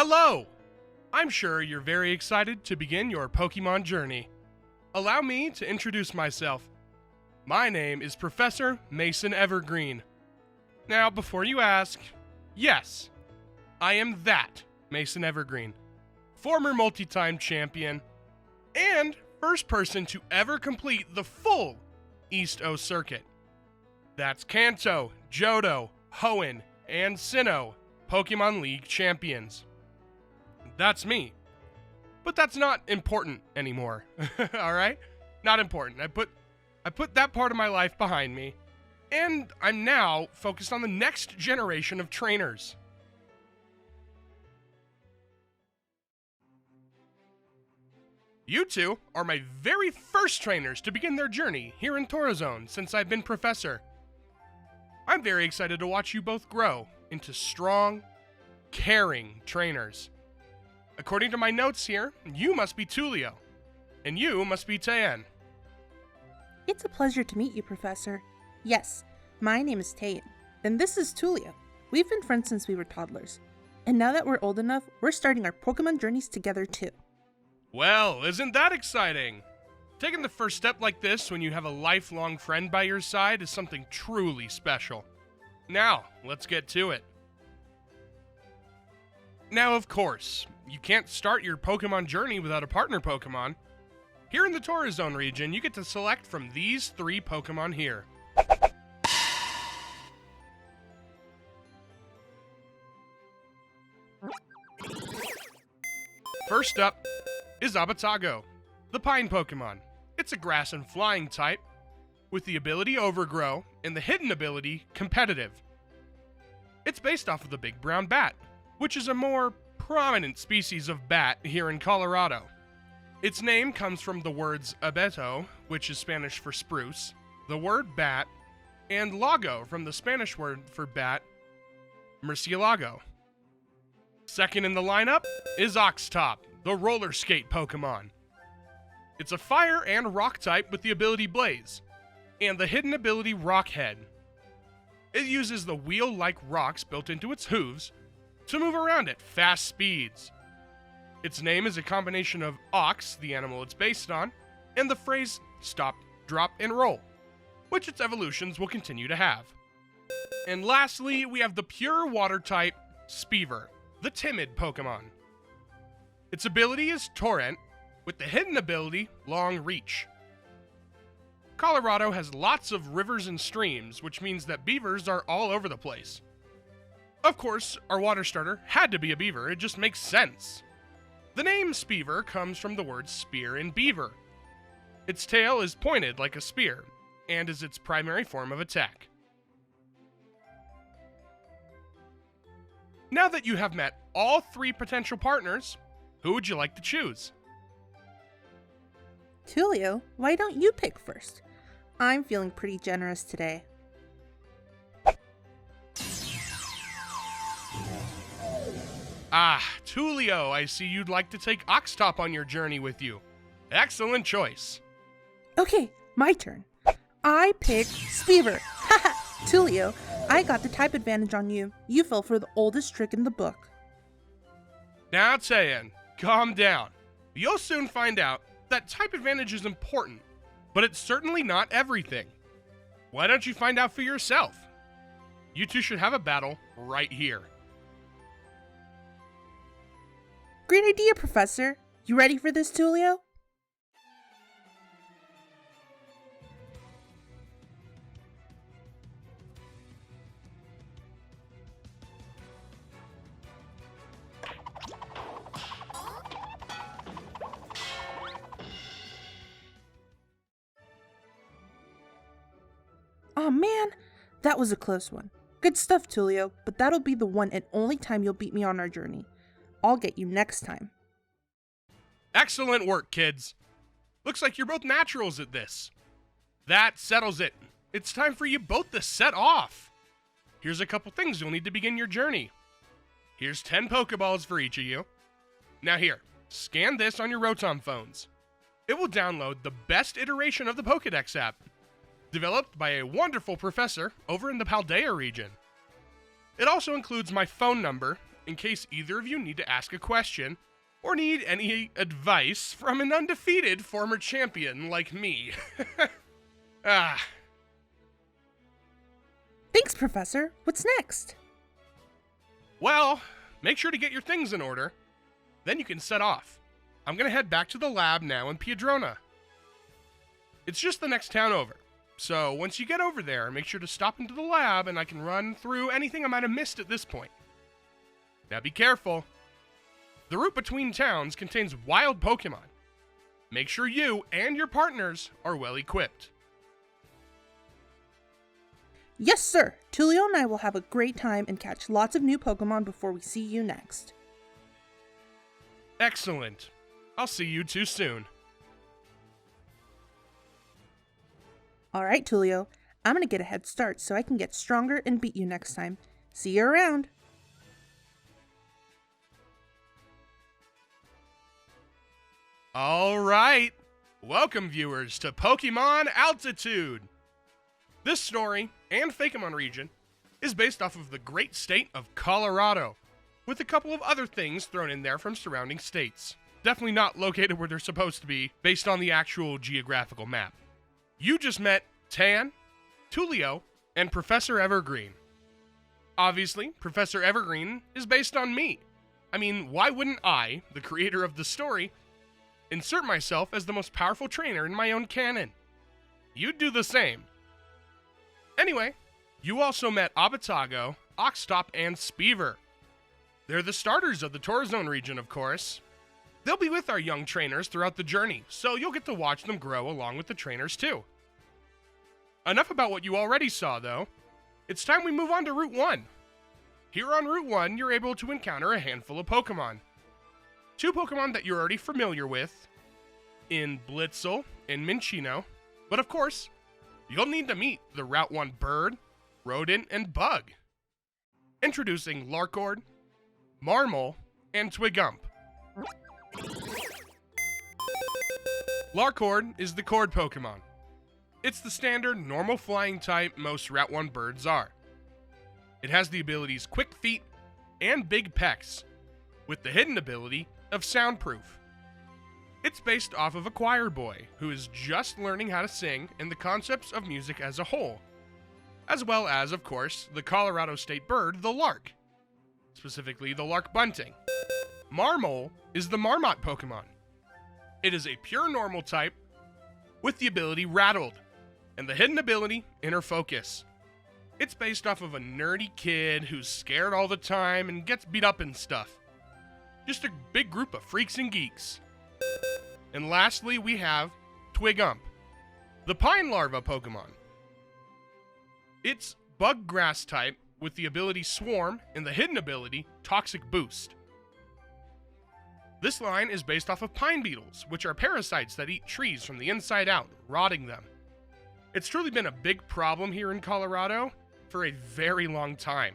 Hello! I'm sure you're very excited to begin your Pokemon journey. Allow me to introduce myself. My name is Professor Mason Evergreen. Now, before you ask, yes, I am that Mason Evergreen, former multi-time champion, and first person to ever complete the full East O circuit. That's Kanto, Johto, Hoenn, and Sinnoh, Pokemon League champions. That's me. But that's not important anymore. Alright? Not important. I put that part of my life behind me, and I'm now focused on the next generation of trainers. You two are my very first trainers to begin their journey here in Torazon since I've been professor. I'm very excited to watch you both grow into strong, caring trainers. According to my notes here, you must be Tulio, and you must be Tayan. It's a pleasure to meet you, Professor. Yes, my name is Tayan, and this is Tulio. We've been friends since we were toddlers, and now that we're old enough, we're starting our Pokemon journeys together too. Well, isn't that exciting? Taking the first step like this when you have a lifelong friend by your side is something truly special. Now, let's get to it. Now, of course, you can't start your Pokemon journey without a partner Pokemon. Here in the Torazon region, you get to select from these 3 Pokemon here. First up is ABATAGO, the Pine Pokemon. It's a grass and flying type, with the ability Overgrow and the hidden ability Competitive. It's based off of the big brown bat, which is a more prominent species of bat here in Colorado. Its name comes from the words abeto, which is Spanish for spruce, the word bat, and lago from the Spanish word for bat, murcielago. Second in the lineup is OXTOP, the roller skate Pokemon. It's a fire and rock type with the ability Blaze, and the hidden ability Rockhead. It uses the wheel-like rocks built into its hooves to move around at fast speeds. Its name is a combination of ox, the animal it's based on, and the phrase stop, drop, and roll, which its evolutions will continue to have. And lastly, we have the pure water type SPEAVER, the timid Pokemon. Its ability is Torrent, with the hidden ability Long Reach. Colorado has lots of rivers and streams, which means that beavers are all over the place. Of course, our water starter had to be a beaver, it just makes sense. The name SPEAVER comes from the words spear and beaver. Its tail is pointed like a spear, and is its primary form of attack. Now that you have met all 3 potential partners, who would you like to choose? Tulio, why don't you pick first? I'm feeling pretty generous today. Ah, Tulio, I see you'd like to take OXTOP on your journey with you. Excellent choice. Okay, my turn. I picked SPEAVER. Haha, Tulio, I got the type advantage on you. You fell for the oldest trick in the book. Now, Tayan, calm down. You'll soon find out that type advantage is important, but it's certainly not everything. Why don't you find out for yourself? You two should have a battle right here. Great idea, Professor. You ready for this, Tulio? Aw, man, that was a close one. Good stuff, Tulio, but that'll be the one and only time you'll beat me on our journey. I'll get you next time. Excellent work, kids. Looks like you're both naturals at this. That settles it. It's time for you both to set off. Here's a couple things you'll need to begin your journey. Here's 10 Pokeballs for each of you. Now here, scan this on your Rotom phones. It will download the best iteration of the Pokedex app, developed by a wonderful professor over in the Paldea region. It also includes my phone number in case either of you need to ask a question or need any advice from an undefeated former champion like me. Thanks, Professor. What's next? Well, make sure to get your things in order. Then you can set off. I'm gonna head back to the lab now in Piedrona. It's just the next town over. So once you get over there, make sure to stop into the lab and I can run through anything I might have missed at this point. Now be careful. The route between towns contains wild Pokemon. Make sure you and your partners are well equipped. Yes, sir. Tulio and I will have a great time and catch lots of new Pokemon before we see you next. Excellent. I'll see you two soon. Alright, Tulio. I'm gonna get a head start so I can get stronger and beat you next time. See you around. Alright. Welcome, viewers, to Pokemon Altitude. This story, and Fakémon Region, is based off of the great state of Colorado, with a couple of other things thrown in there from surrounding states. Definitely not located where they're supposed to be, based on the actual geographical map. You just met Tan, Tulio, and Professor Evergreen. Obviously, Professor Evergreen is based on me. I mean, why wouldn't I, the creator of the story, insert myself as the most powerful trainer in my own canon? You'd do the same. Anyway, you also met ABATAGO, OXTOP, and SPEAVER. They're the starters of the Torazon Region, of course. They'll be with our young trainers throughout the journey, so you'll get to watch them grow along with the trainers too. Enough about what you already saw, though. It's time we move on to Route 1. Here on Route 1, you're able to encounter a handful of Pokemon. 2 Pokemon that you're already familiar with, in Blitzel and Minchino, but of course, you'll need to meet the Route 1 bird, rodent, and bug. Introducing LARKHORD, MARMOAL, and TWIGUMP. LARKHORD is the Chord Pokemon. It's the standard, normal flying type most Route 1 birds are. It has the abilities Quick Feet and Big Pecs, with the hidden ability of Soundproof. It's based off of a choir boy who is just learning how to sing and the concepts of music as a whole, as well as, of course, the Colorado state bird, the lark, specifically the lark bunting. MARMOAL is the Marmot Pokemon. It is a pure normal type with the ability Rattled and the hidden ability Inner Focus. It's based off of a nerdy kid who's scared all the time and gets beat up and stuff. Just a big group of freaks and geeks. And lastly, we have TWIGUMP, the pine larva Pokemon. It's bug grass type with the ability Swarm and the hidden ability Toxic Boost. This line is based off of pine beetles, which are parasites that eat trees from the inside out, rotting them. It's truly been a big problem here in Colorado for a very long time.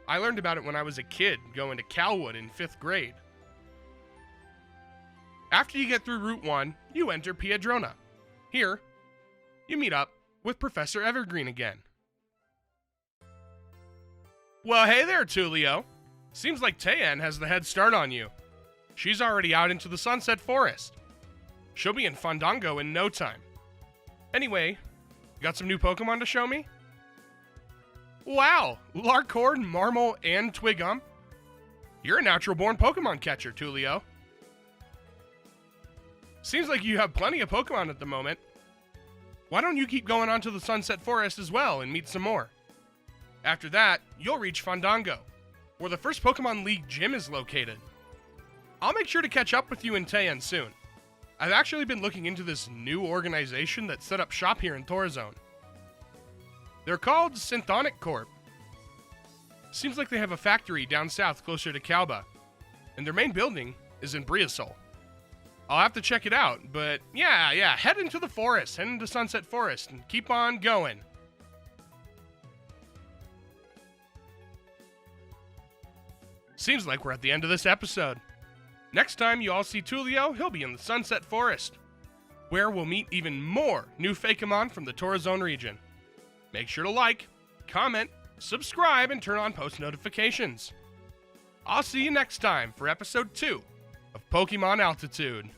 I learned about it when I was a kid, going to Calwood in 5th grade. After you get through Route 1, you enter Piedrona. Here, you meet up with Professor Evergreen again. Well, hey there, Tulio. Seems like Tayan has the head start on you. She's already out into the Sunset Forest. She'll be in Fandango in no time. Anyway, got some new Pokemon to show me? Wow, LARKHORD, MARMOAL, and TWIGUMP. You're a natural-born Pokemon catcher, Tulio. Seems like you have plenty of Pokemon at the moment. Why don't you keep going on to the Sunset Forest as well and meet some more? After that, you'll reach Fandango, where the first Pokemon League gym is located. I'll make sure to catch up with you in Tayan soon. I've actually been looking into this new organization that set up shop here in Torazon. They're called Synthonic Corp. Seems like they have a factory down south closer to Calba, and their main building is in Briasol. I'll have to check it out, but yeah, head into the forest, head into Sunset Forest, and keep on going. Seems like we're at the end of this episode. Next time you all see Tulio, he'll be in the Sunset Forest, where we'll meet even more new Fakémon from the Torazon region. Make sure to like, comment, subscribe, and turn on post notifications. I'll see you next time for episode 2 of Pokemon Altitude.